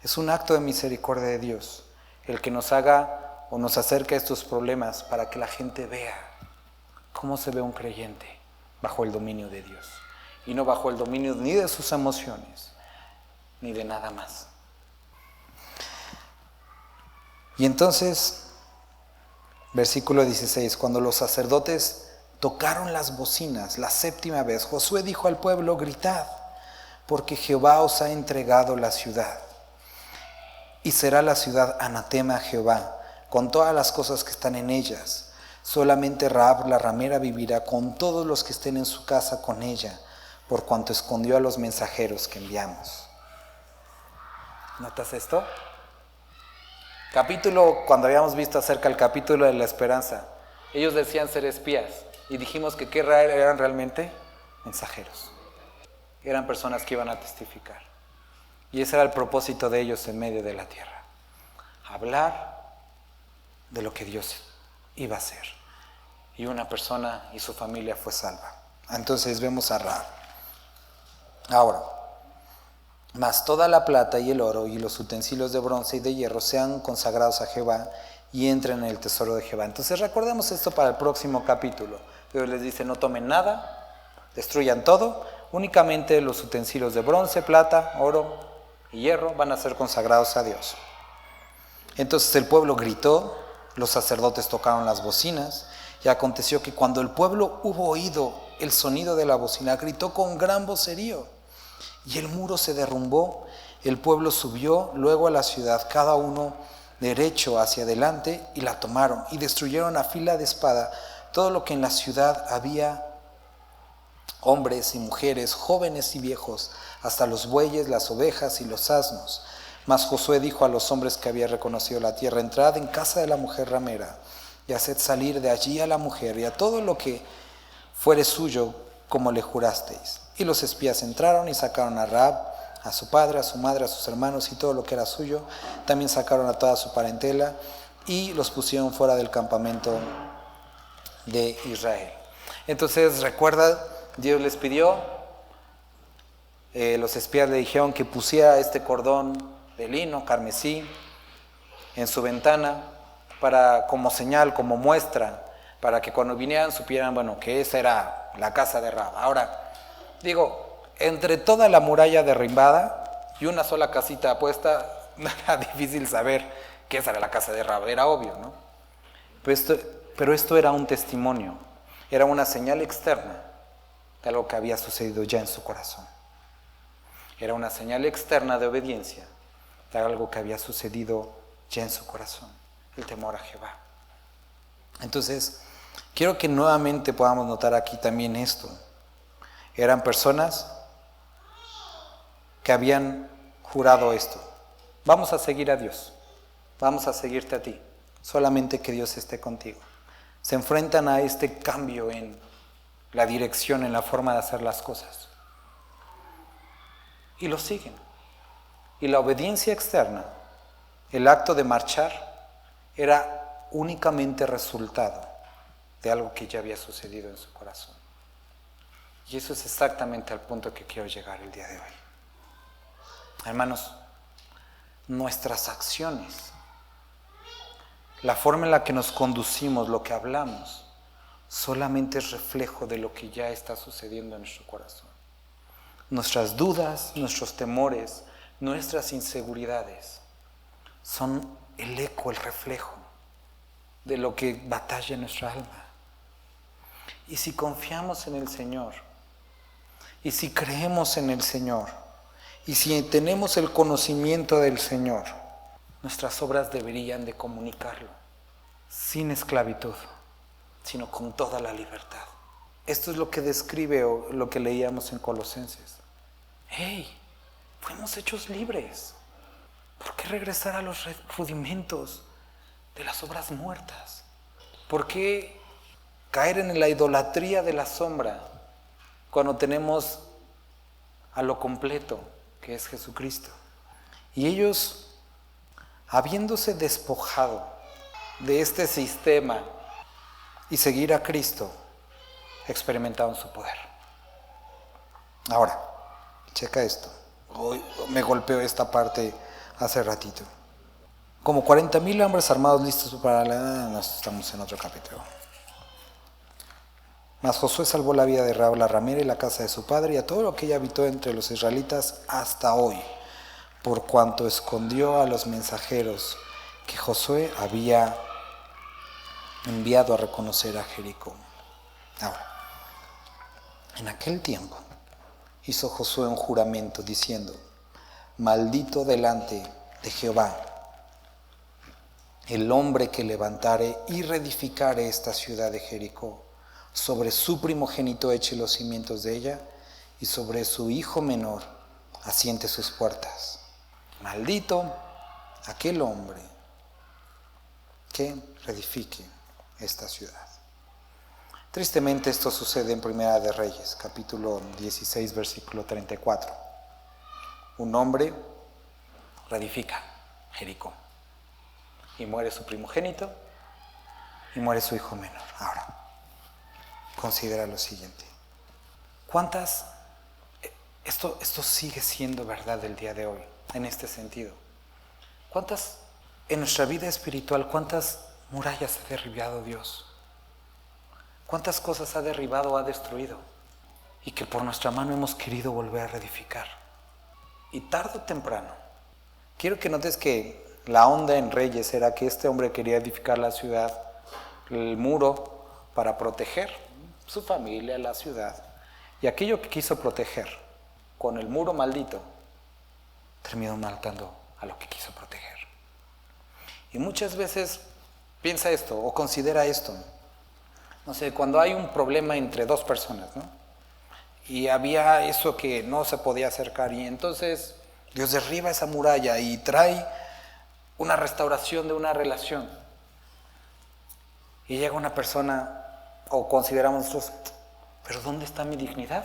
es un acto de misericordia de Dios, el que nos haga o nos acerque a estos problemas para que la gente vea cómo se ve un creyente bajo el dominio de Dios y no bajo el dominio ni de sus emociones ni de nada más. Y entonces, versículo 16, cuando los sacerdotes tocaron las bocinas la 7ª vez, Josué dijo al pueblo, gritad, porque Jehová os ha entregado la ciudad. Y será la ciudad anatema a Jehová, con todas las cosas que están en ellas. Solamente Rahab la ramera vivirá con todos los que estén en su casa con ella, por cuanto escondió a los mensajeros que enviamos. ¿Notas esto? Cuando habíamos visto acerca del capítulo de la esperanza, ellos decían ser espías, y dijimos que ¿qué eran realmente? Mensajeros. Eran personas que iban a testificar. Y ese era el propósito de ellos en medio de la tierra. Hablar de lo que Dios iba a hacer. Y una persona y su familia fue salva. Entonces vemos a Rahab. Ahora, mas toda la plata y el oro y los utensilios de bronce y de hierro sean consagrados a Jehová y entren en el tesoro de Jehová. Entonces recordemos esto para el próximo capítulo. Dios les dice, no tomen nada, destruyan todo, únicamente los utensilios de bronce, plata, oro y hierro van a ser consagrados a Dios. Entonces el pueblo gritó, los sacerdotes tocaron las bocinas, y aconteció que cuando el pueblo hubo oído el sonido de la bocina, gritó con gran vocerío, y el muro se derrumbó, el pueblo subió luego a la ciudad, cada uno derecho hacia adelante, y la tomaron, y destruyeron a fila de espada todo lo que en la ciudad había, hombres y mujeres, jóvenes y viejos, hasta los bueyes, las ovejas y los asnos. Mas Josué dijo a los hombres que había reconocido la tierra, entrad en casa de la mujer ramera, y haced salir de allí a la mujer y a todo lo que fuere suyo, como le jurasteis. Y los espías entraron y sacaron a Rahab, a su padre, a su madre, a sus hermanos y todo lo que era suyo. También sacaron a toda su parentela y los pusieron fuera del campamento de Israel. Entonces, recuerda, Dios les pidió, los espías le dijeron que pusiera este cordón de lino, carmesí, en su ventana, para, como señal, como muestra, para que cuando vinieran supieran, bueno, que esa era la casa de Rahab. Ahora, digo, entre toda la muralla derrimbada y una sola casita puesta, no era difícil saber que esa era la casa de Rahab, era obvio, ¿no? Pero esto era un testimonio, era una señal externa de algo que había sucedido ya en su corazón. Era una señal externa de obediencia de algo que había sucedido ya en su corazón, el temor a Jehová. Entonces, quiero que nuevamente podamos notar aquí también esto. Eran personas que habían jurado esto. Vamos a seguir a Dios, vamos a seguirte a ti, solamente que Dios esté contigo. Se enfrentan a este cambio en la dirección, en la forma de hacer las cosas. Y lo siguen. Y la obediencia externa, el acto de marchar, era únicamente resultado de algo que ya había sucedido en su corazón. Y eso es exactamente al punto que quiero llegar el día de hoy. Hermanos, nuestras acciones, la forma en la que nos conducimos, lo que hablamos, solamente es reflejo de lo que ya está sucediendo en nuestro corazón. Nuestras dudas, nuestros temores, nuestras inseguridades son el eco, el reflejo de lo que batalla en nuestra alma. Y si confiamos en el Señor, y si creemos en el Señor, y si tenemos el conocimiento del Señor, nuestras obras deberían de comunicarlo, sin esclavitud, sino con toda la libertad. Esto es lo que describe lo que leíamos en Colosenses. ¡Hey! Fuimos hechos libres. ¿Por qué regresar a los rudimentos de las obras muertas? ¿Por qué caer en la idolatría de la sombra cuando tenemos a lo completo, que es Jesucristo? Y ellos, habiéndose despojado de este sistema y seguir a Cristo, experimentaron su poder. Ahora, checa esto. Hoy me golpeó esta parte hace ratito. Como 40,000 hombres armados listos para la... estamos en otro capítulo. Mas Josué salvó la vida de Rahab la ramera y la casa de su padre y a todo lo que ella habitó entre los israelitas hasta hoy, por cuanto escondió a los mensajeros que Josué había enviado a reconocer a Jericó. Ahora, en aquel tiempo hizo Josué un juramento diciendo: maldito delante de Jehová el hombre que levantare y reedificare esta ciudad de Jericó, sobre su primogénito eche los cimientos de ella, y sobre su hijo menor asiente sus puertas. Maldito aquel hombre que reedifique esta ciudad. Tristemente esto sucede en Primera de Reyes, capítulo 16, versículo 34. Un hombre reedifica Jericó. Y muere su primogénito y muere su hijo menor. Ahora, considera lo siguiente. Esto sigue siendo verdad el día de hoy, en este sentido. En nuestra vida espiritual, cuántas murallas ha derribado Dios? ¿Cuántas cosas ha derribado o ha destruido? Y que por nuestra mano hemos querido volver a reedificar. Y tarde o temprano, quiero que notes que la onda en Reyes era que este hombre quería edificar la ciudad, el muro, para proteger su familia, la ciudad. Y aquello que quiso proteger con el muro maldito, terminó matando a lo que quiso proteger. Y muchas veces piensa esto o considera esto. No sé, cuando hay un problema entre dos personas, ¿no? Y había eso que no se podía acercar y entonces Dios derriba esa muralla y trae una restauración de una relación. Y llega una persona, o consideramos nosotros, pero ¿dónde está mi dignidad?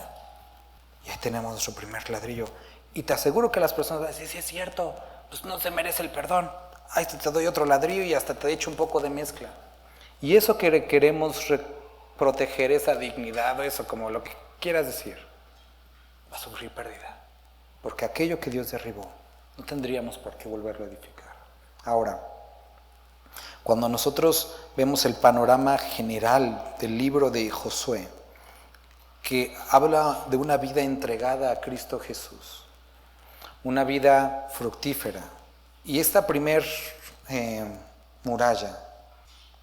Y ahí tenemos nuestro primer ladrillo. Y te aseguro que las personas van a decir, sí es cierto, pues no se merece el perdón. Ahí te doy otro ladrillo y hasta te echo un poco de mezcla. Y eso que queremos proteger, esa dignidad o eso, como lo que quieras decir, va a sufrir pérdida. Porque aquello que Dios derribó, no tendríamos por qué volverlo a edificar. Ahora, cuando nosotros vemos el panorama general del libro de Josué, que habla de una vida entregada a Cristo Jesús, una vida fructífera, y esta primer muralla,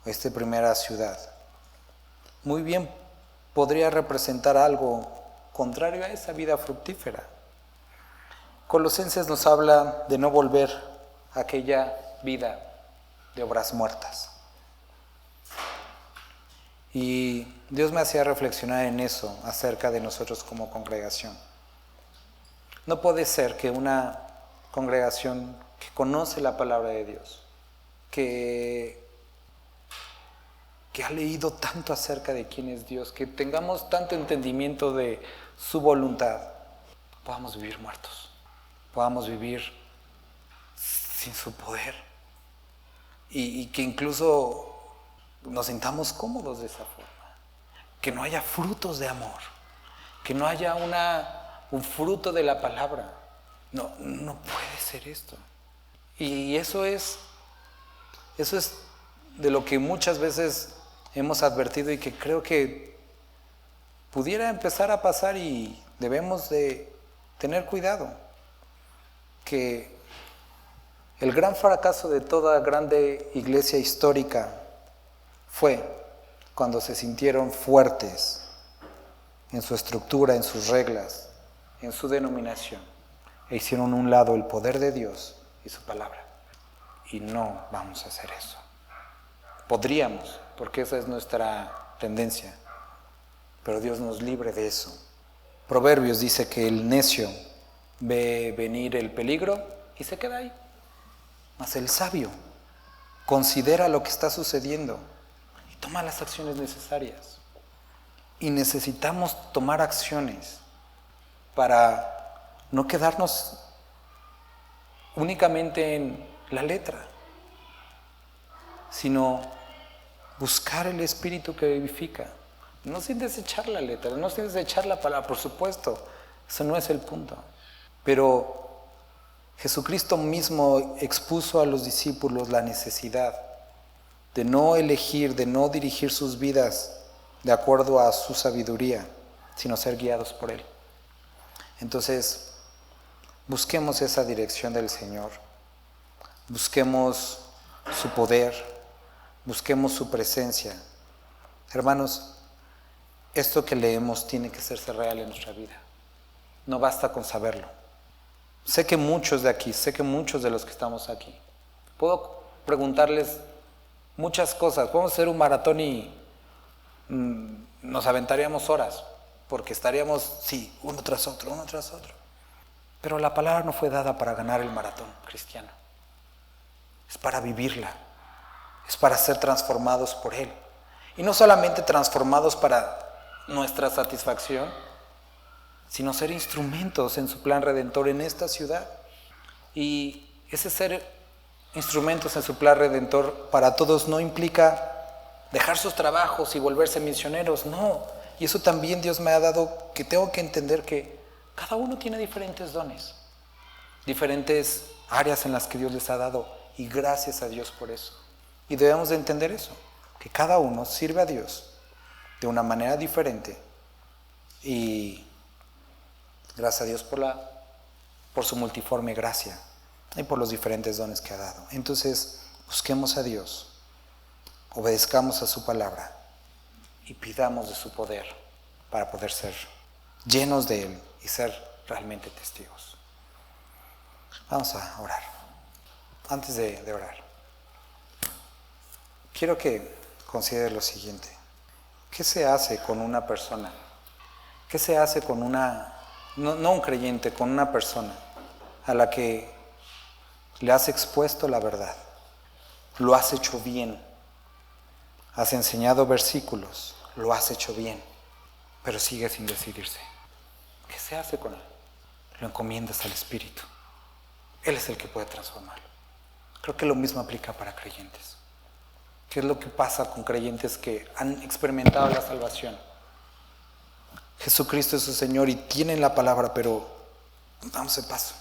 esta primera ciudad, muy bien podría representar algo contrario a esa vida fructífera. Colosenses nos habla de no volver a aquella vida de obras muertas. Y Dios me hacía reflexionar en eso acerca de nosotros como congregación. No puede ser que una congregación que conoce la palabra de Dios, que ha leído tanto acerca de quién es Dios, que tengamos tanto entendimiento de su voluntad, podamos vivir muertos, podamos vivir sin su poder y que incluso nos sintamos cómodos de esa forma, que no haya frutos de amor, que no haya un fruto de la palabra. No puede ser esto. Y eso es de lo que muchas veces hemos advertido y que creo que pudiera empezar a pasar y debemos de tener cuidado. Que el gran fracaso de toda grande iglesia histórica fue cuando se sintieron fuertes en su estructura, en sus reglas, en su denominación, e hicieron a un lado el poder de Dios y su palabra. Y no vamos a hacer eso. Podríamos, porque esa es nuestra tendencia, pero Dios nos libre de eso. Proverbios dice que el necio ve venir el peligro y se queda ahí. Mas el sabio considera lo que está sucediendo y toma las acciones necesarias. Y necesitamos tomar acciones para no quedarnos únicamente en la letra, sino buscar el espíritu que vivifica. No sin desechar la letra, no sin desechar la palabra, por supuesto, eso no es el punto. Pero Jesucristo mismo expuso a los discípulos la necesidad de no elegir, de no dirigir sus vidas de acuerdo a su sabiduría, sino ser guiados por Él. Entonces, busquemos esa dirección del Señor, busquemos su poder, busquemos su presencia. Hermanos, esto que leemos tiene que hacerse real en nuestra vida. No basta con saberlo. Sé que muchos de aquí, sé que muchos de los que estamos aquí, puedo preguntarles muchas cosas. Podemos hacer un maratón y nos aventaríamos horas, porque estaríamos, sí, uno tras otro. Pero la palabra no fue dada para ganar el maratón cristiano. Es para vivirla. Es para ser transformados por Él. Y no solamente transformados para nuestra satisfacción, sino ser instrumentos en su plan redentor en esta ciudad. Y Ese ser instrumentos en su plan redentor para todos no implica dejar sus trabajos y volverse misioneros, no. Y eso también Dios me ha dado, que tengo que entender que cada uno tiene diferentes dones, diferentes áreas en las que Dios les ha dado, y gracias a Dios por eso. Y debemos de entender eso, que cada uno sirve a Dios de una manera diferente, y gracias a Dios por su multiforme gracia y por los diferentes dones que ha dado. Entonces, busquemos a Dios, obedezcamos a su palabra y pidamos de su poder para poder ser llenos de Él y ser realmente testigos. Vamos a orar. Antes de orar, quiero que considere lo siguiente. ¿Qué se hace con una persona? ¿Qué se hace con no un creyente, con una persona a la que le has expuesto la verdad? Lo has hecho bien. Has enseñado versículos, lo has hecho bien, pero sigue sin decidirse. ¿Qué se hace con él? Lo encomiendas al Espíritu. Él es el que puede transformarlo. Creo que lo mismo aplica para creyentes. ¿Qué es lo que pasa con creyentes que han experimentado la salvación? Jesucristo es su Señor y tienen la palabra, pero damos el paso.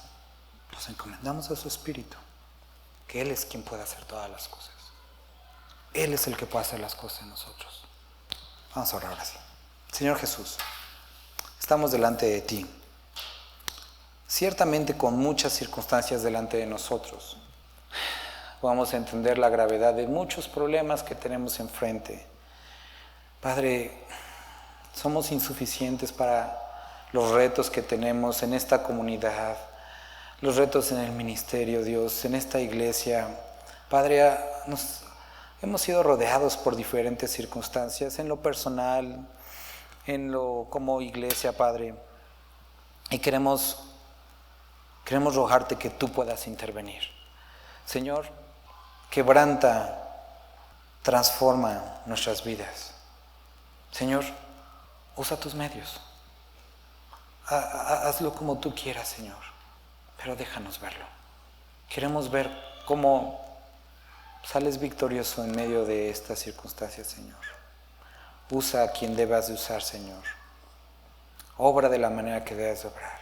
Los encomendamos a su Espíritu, que Él es quien puede hacer todas las cosas. Él es el que puede hacer las cosas en nosotros. Vamos a orar ahora sí. Señor Jesús, estamos delante de ti, ciertamente con muchas circunstancias delante de nosotros. Vamos a entender la gravedad de muchos problemas que tenemos enfrente. Padre, somos insuficientes para los retos que tenemos en esta comunidad, los retos en el ministerio, Dios, en esta iglesia. Padre, hemos sido rodeados por diferentes circunstancias, en lo personal, como iglesia, Padre. Y queremos rogarte que tú puedas intervenir. Señor, quebranta, transforma nuestras vidas. Señor, usa tus medios. Hazlo como tú quieras, Señor, pero déjanos verlo. Queremos ver cómo sales victorioso en medio de estas circunstancias, Señor. Usa a quien debas de usar, Señor. Obra de la manera que debes de obrar.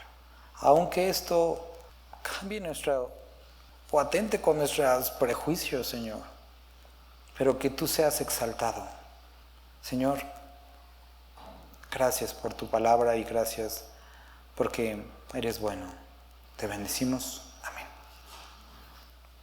Aunque esto cambie o atente con nuestros prejuicios, Señor. Pero que tú seas exaltado. Señor, gracias por tu palabra y gracias porque eres bueno. Te bendecimos